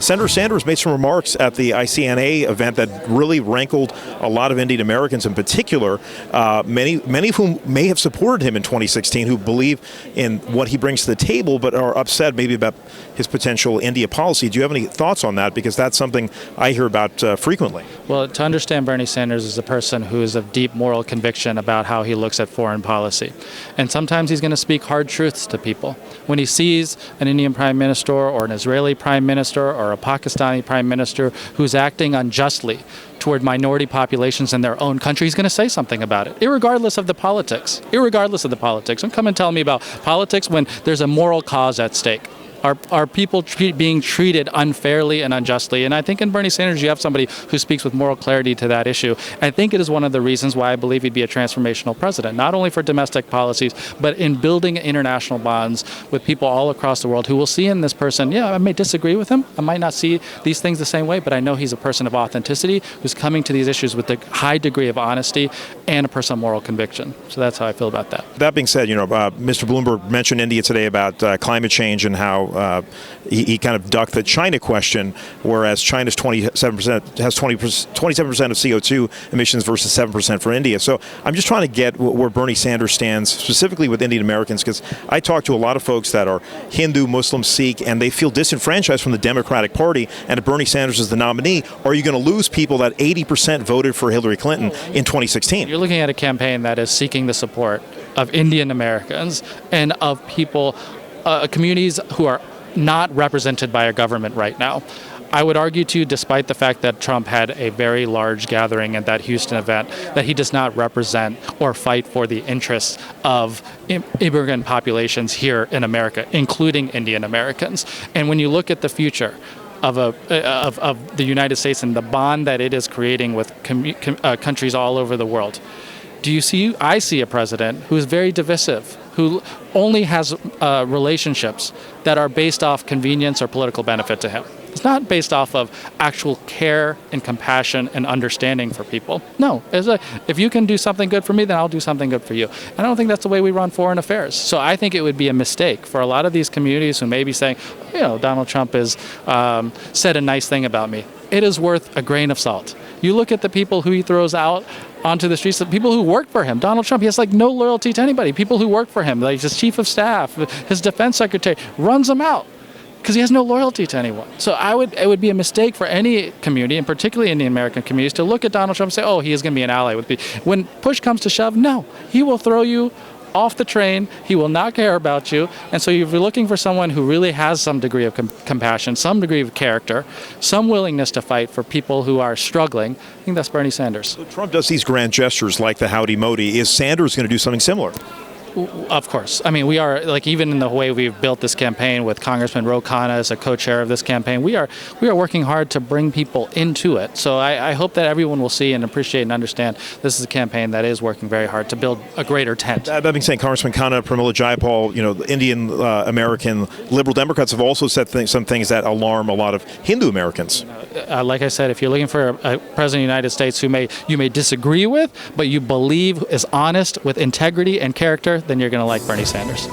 Senator Sanders made some remarks at the ICNA event that really rankled a lot of Indian Americans in particular, many of whom may have supported him in 2016, who believe in what he brings to the table but are upset maybe about his potential India policy. Do you have any thoughts on that? Because that's something I hear about frequently. Well, to understand Bernie Sanders as a person who is of deep moral conviction about how he looks at foreign policy. And sometimes he's going to speak hard truths to people. When he sees an Indian prime minister or an Israeli prime minister or a Pakistani prime minister who's acting unjustly toward minority populations in their own country, he's going to say something about it, irregardless of the politics. Irregardless of the politics. Don't come and tell me about politics when there's a moral cause at stake. Are people being treated unfairly and unjustly? And I think in Bernie Sanders, you have somebody who speaks with moral clarity to that issue. I think it is one of the reasons why I believe he'd be a transformational president, not only for domestic policies, but in building international bonds with people all across the world who will see in this person, yeah, I may disagree with him, I might not see these things the same way, but I know he's a person of authenticity who's coming to these issues with a high degree of honesty and a person of moral conviction. So that's how I feel about that. That being said, Mr. Bloomberg mentioned India today about climate change and how he kind of ducked the China question, whereas China's 27% has 27% of CO2 emissions versus 7% for India. So I'm just trying to get where Bernie Sanders stands specifically with Indian Americans, because I talk to a lot of folks that are Hindu, Muslim, Sikh, and they feel disenfranchised from the Democratic Party. And if Bernie Sanders is the nominee, are you going to lose people that 80% voted for Hillary Clinton in 2016? You're looking at a campaign that is seeking the support of Indian Americans and of people, communities who are not represented by a government right now. I would argue to you, despite the fact that Trump had a very large gathering at that Houston event, that he does not represent or fight for the interests of immigrant populations here in America, including Indian Americans. And when you look at the future of the United States and the bond that it is creating with countries all over the world, I see a president who is very divisive, who only has relationships that are based off convenience or political benefit to him. It's not based off of actual care and compassion and understanding for people. No, if you can do something good for me, then I'll do something good for you. And I don't think that's the way we run foreign affairs. So I think it would be a mistake for a lot of these communities who may be saying, Donald Trump has said a nice thing about me. It is worth a grain of salt. You look at the people who he throws out onto the streets, the people who work for him. Donald Trump, he has no loyalty to anybody. People who work for him, like his chief of staff, his defense secretary, runs them out because he has no loyalty to anyone. So it would be a mistake for any community, and particularly Indian American communities, to look at Donald Trump and say, oh, he is going to be an ally with me. When push comes to shove, no, he will throw you off the train. He will not care about you. And so if you're looking for someone who really has some degree of compassion, some degree of character, some willingness to fight for people who are struggling, I think that's Bernie Sanders. So Trump does these grand gestures like the Howdy Modi. Is Sanders going to do something similar? Of course. I mean, we are, even in the way we've built this campaign with Congressman Ro Khanna as a co-chair of this campaign, we are working hard to bring people into it. So I hope that everyone will see and appreciate and understand this is a campaign that is working very hard to build a greater tent. That being said, Congressman Khanna, Pramila Jayapal, Indian American liberal Democrats have also said some things that alarm a lot of Hindu Americans. Like I said, if you're looking for a president of the United States who you may disagree with, but you believe is honest with integrity and character, then you're going to like Bernie Sanders.